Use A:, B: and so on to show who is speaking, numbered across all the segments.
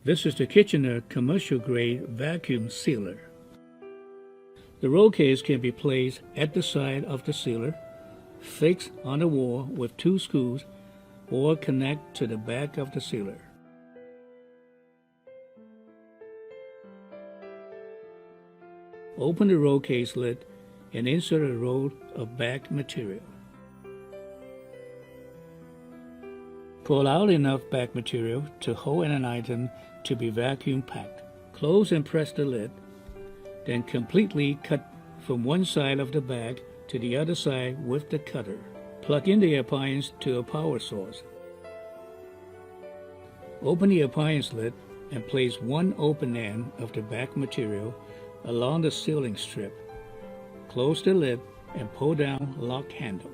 A: This is the Kitchener commercial grade vacuum sealer. The roll case can be placed at the side of the sealer, fixed on the wall with 2 screws, or connect to the back of the sealer. Open the roll case lid and insert a roll of back material. Pull out enough back material to hold an item to be vacuum packed. Close and press the lid, then completely cut from one side of the bag to the other side with the cutter. Plug in the appliance to a power source. Open the appliance lid and place one open end of the back material along the sealing strip. Close the lid and pull down lock handle.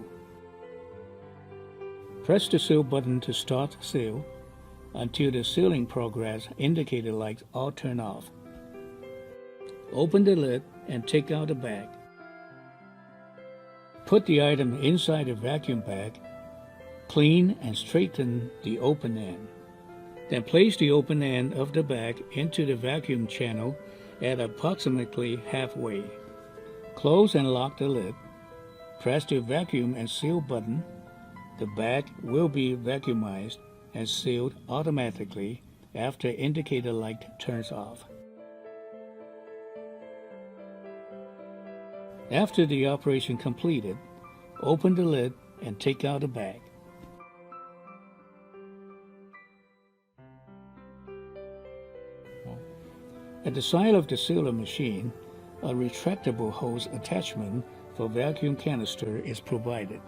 A: Press the seal button to start seal until the sealing progress indicator lights all turn off. Open the lid and take out the bag. Put the item inside the vacuum bag. Clean and straighten the open end. Then place the open end of the bag into the vacuum channel at approximately halfway. Close and lock the lid. Press the vacuum and seal button. The bag will be vacuumized and sealed automatically after indicator light turns off. After the operation completed, open the lid and take out the bag. At the side of the sealer machine, a retractable hose attachment for vacuum canister is provided.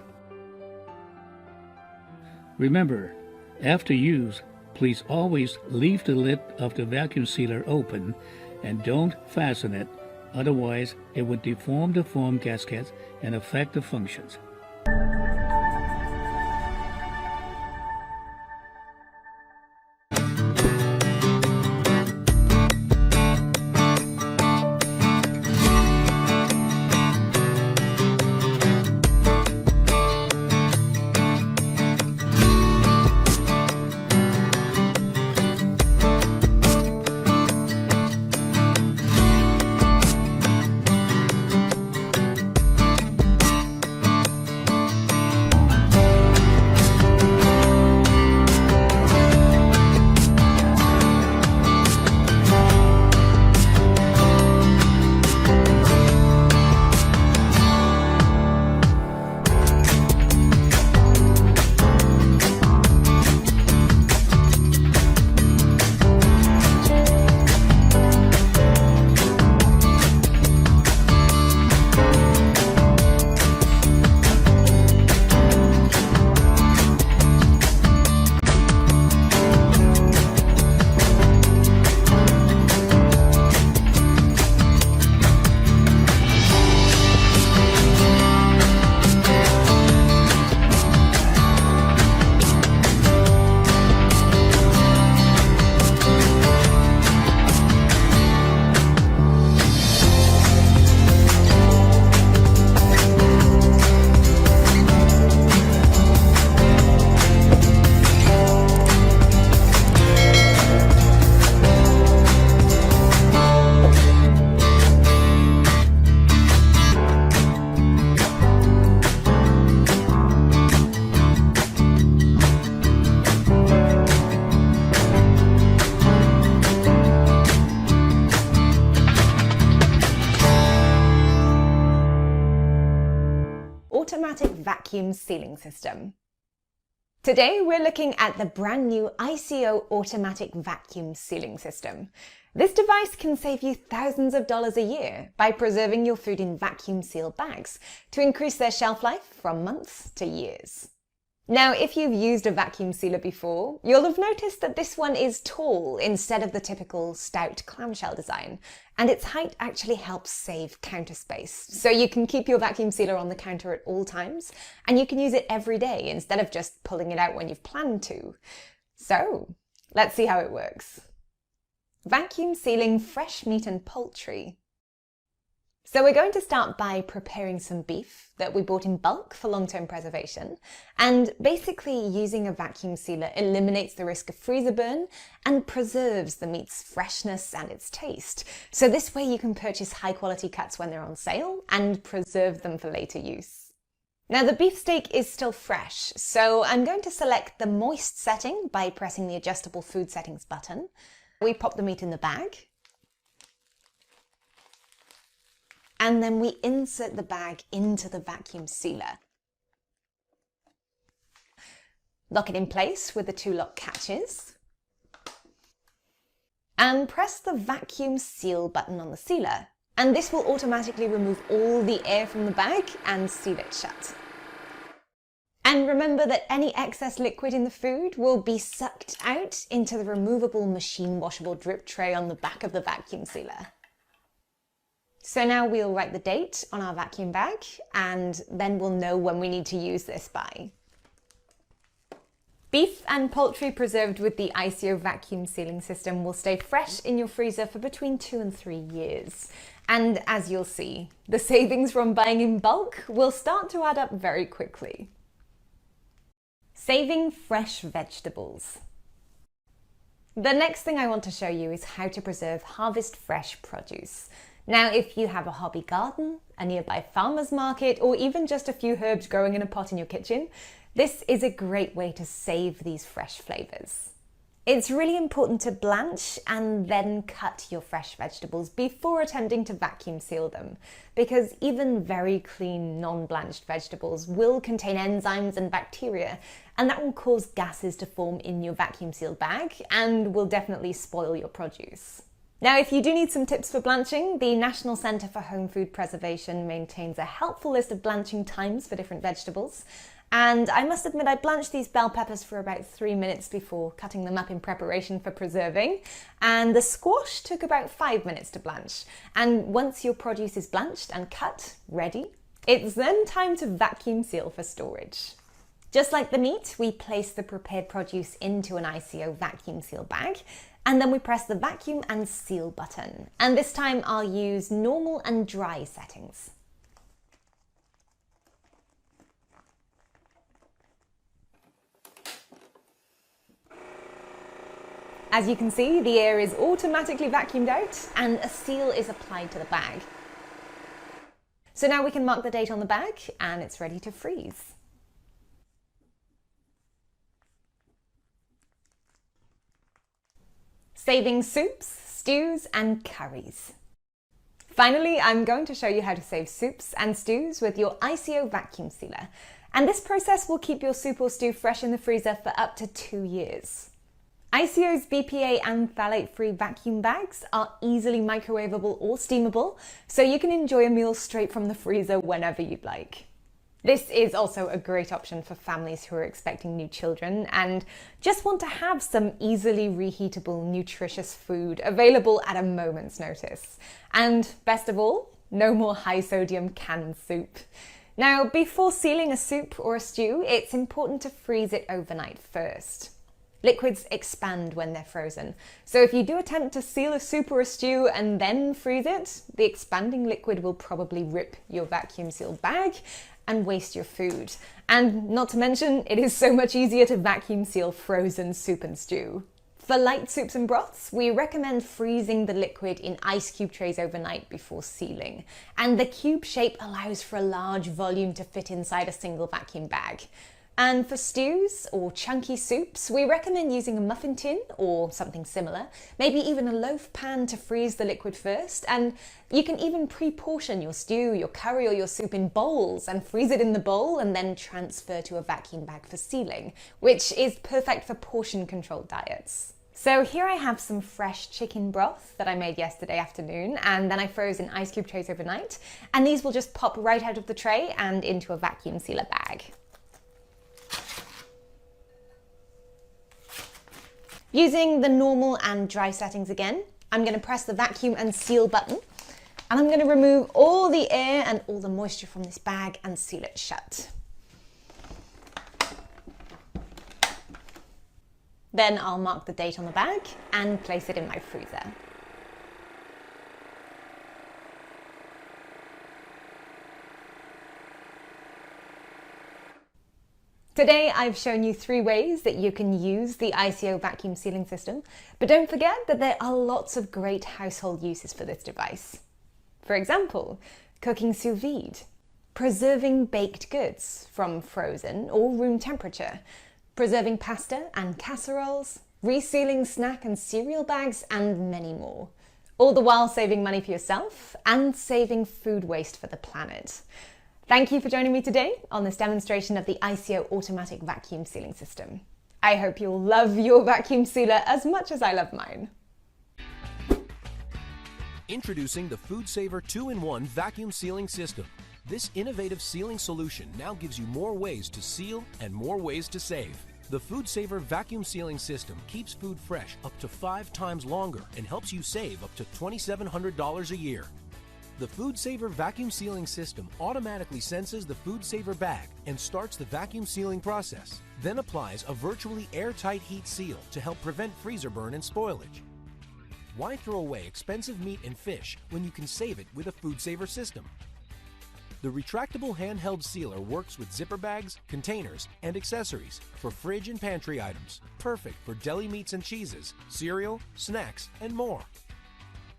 A: Remember, after use, please always leave the lid of the vacuum sealer open and don't fasten it, otherwise it would deform the foam gasket and affect the functions.
B: Automatic vacuum sealing system. Today we're looking at the brand new ICO automatic vacuum sealing system. This device can save you thousands of dollars a year by preserving your food in vacuum sealed bags to increase their shelf life from months to years. Now, if you've used a vacuum sealer before, you'll have noticed that this one is tall instead of the typical stout clamshell design, and its height actually helps save counter space. So you can keep your vacuum sealer on the counter at all times, and you can use it every day instead of just pulling it out when you've planned to. So, let's see how it works. Vacuum sealing fresh meat and poultry. So we're going to start by preparing some beef that we bought in bulk for long-term preservation. And basically using a vacuum sealer eliminates the risk of freezer burn and preserves the meat's freshness and its taste. So this way you can purchase high-quality cuts when they're on sale and preserve them for later use. Now the beef steak is still fresh, so I'm going to select the moist setting by pressing the adjustable food settings button. We pop the meat in the bag. And then we insert the bag into the vacuum sealer. Lock it in place with the 2 lock catches. And press the vacuum seal button on the sealer. And this will automatically remove all the air from the bag and seal it shut. And remember that any excess liquid in the food will be sucked out into the removable machine washable drip tray on the back of the vacuum sealer. So now we'll write the date on our vacuum bag and then we'll know when we need to use this by. Beef and poultry preserved with the ICO vacuum sealing system will stay fresh in your freezer for between 2 and 3 years. And as you'll see, the savings from buying in bulk will start to add up very quickly. Saving fresh vegetables. The next thing I want to show you is how to preserve harvest fresh produce. Now, if you have a hobby garden, a nearby farmer's market, or even just a few herbs growing in a pot in your kitchen, this is a great way to save these fresh flavours. It's really important to blanch and then cut your fresh vegetables before attempting to vacuum seal them, because even very clean, non-blanched vegetables will contain enzymes and bacteria, and that will cause gases to form in your vacuum sealed bag and will definitely spoil your produce. Now, if you do need some tips for blanching, the National Centre for Home Food Preservation maintains a helpful list of blanching times for different vegetables. And I must admit, I blanched these bell peppers for about 3 minutes before cutting them up in preparation for preserving. And the squash took about 5 minutes to blanch. And once your produce is blanched and cut, ready, it's then time to vacuum seal for storage. Just like the meat, we place the prepared produce into an ICO vacuum seal bag. And then we press the vacuum and seal button. And this time I'll use normal and dry settings. As you can see, the air is automatically vacuumed out and a seal is applied to the bag. So now we can mark the date on the bag and it's ready to freeze. Saving soups, stews and curries. Finally, I'm going to show you how to save soups and stews with your ICO vacuum sealer. And this process will keep your soup or stew fresh in the freezer for up to 2 years. ICO's BPA and phthalate-free vacuum bags are easily microwavable or steamable, so you can enjoy a meal straight from the freezer whenever you'd like. This is also a great option for families who are expecting new children and just want to have some easily reheatable, nutritious food available at a moment's notice. And best of all, no more high-sodium canned soup. Now, before sealing a soup or a stew, it's important to freeze it overnight first. Liquids expand when they're frozen, so if you do attempt to seal a soup or a stew and then freeze it, the expanding liquid will probably rip your vacuum sealed bag and waste your food. And not to mention, it is so much easier to vacuum seal frozen soup and stew. For light soups and broths, we recommend freezing the liquid in ice cube trays overnight before sealing. And the cube shape allows for a large volume to fit inside a single vacuum bag. And for stews or chunky soups, we recommend using a muffin tin or something similar, maybe even a loaf pan to freeze the liquid first. And you can even pre-portion your stew, your curry or your soup in bowls and freeze it in the bowl and then transfer to a vacuum bag for sealing, which is perfect for portion controlled diets. So here I have some fresh chicken broth that I made yesterday afternoon and then I froze in ice cube trays overnight. And these will just pop right out of the tray and into a vacuum sealer bag. Using the normal and dry settings again, I'm going to press the vacuum and seal button and I'm going to remove all the air and all the moisture from this bag and seal it shut. Then I'll mark the date on the bag and place it in my freezer. Today, I've shown you 3 ways that you can use the ICO vacuum sealing system, but don't forget that there are lots of great household uses for this device. For example, cooking sous vide, preserving baked goods from frozen or room temperature, preserving pasta and casseroles, resealing snack and cereal bags, and many more. All the while saving money for yourself and saving food waste for the planet. Thank you for joining me today on this demonstration of the ICO automatic vacuum sealing system. I hope you'll love your vacuum sealer as much as I love mine.
C: Introducing the FoodSaver 2-in-1 vacuum sealing system. This innovative sealing solution now gives you more ways to seal and more ways to save. The FoodSaver vacuum sealing system keeps food fresh up to 5 times longer and helps you save up to $2,700 a year. The FoodSaver vacuum sealing system automatically senses the FoodSaver bag and starts the vacuum sealing process, then applies a virtually airtight heat seal to help prevent freezer burn and spoilage. Why throw away expensive meat and fish when you can save it with a FoodSaver system? The retractable handheld sealer works with zipper bags, containers, and accessories for fridge and pantry items, perfect for deli meats and cheeses, cereal, snacks, and more.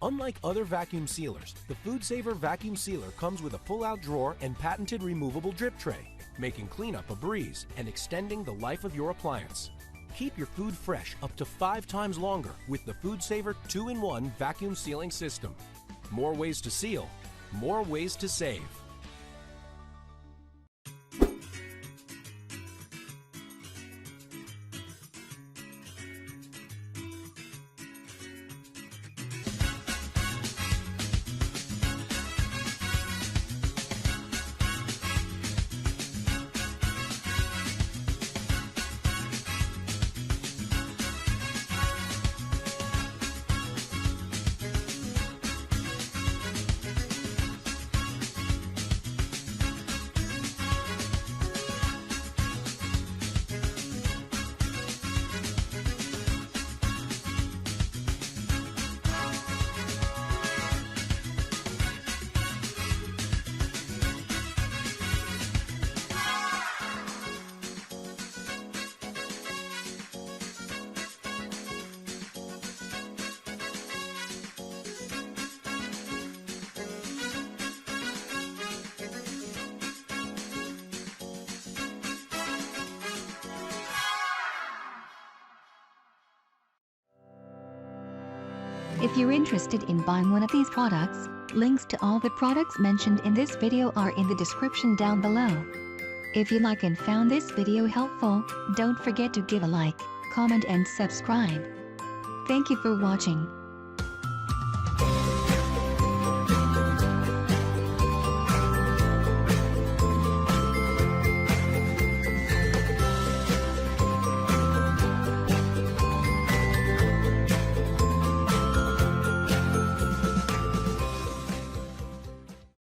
C: Unlike other vacuum sealers, the FoodSaver vacuum sealer comes with a pull-out drawer and patented removable drip tray, making cleanup a breeze and extending the life of your appliance. Keep your food fresh up to 5 times longer with the FoodSaver 2-in-1 vacuum sealing system. More ways to seal, more ways to save.
D: If you're interested in buying one of these products, links to all the products mentioned in this video are in the description down below. If you like and found this video helpful, don't forget to give a like, comment and subscribe. Thank you for watching.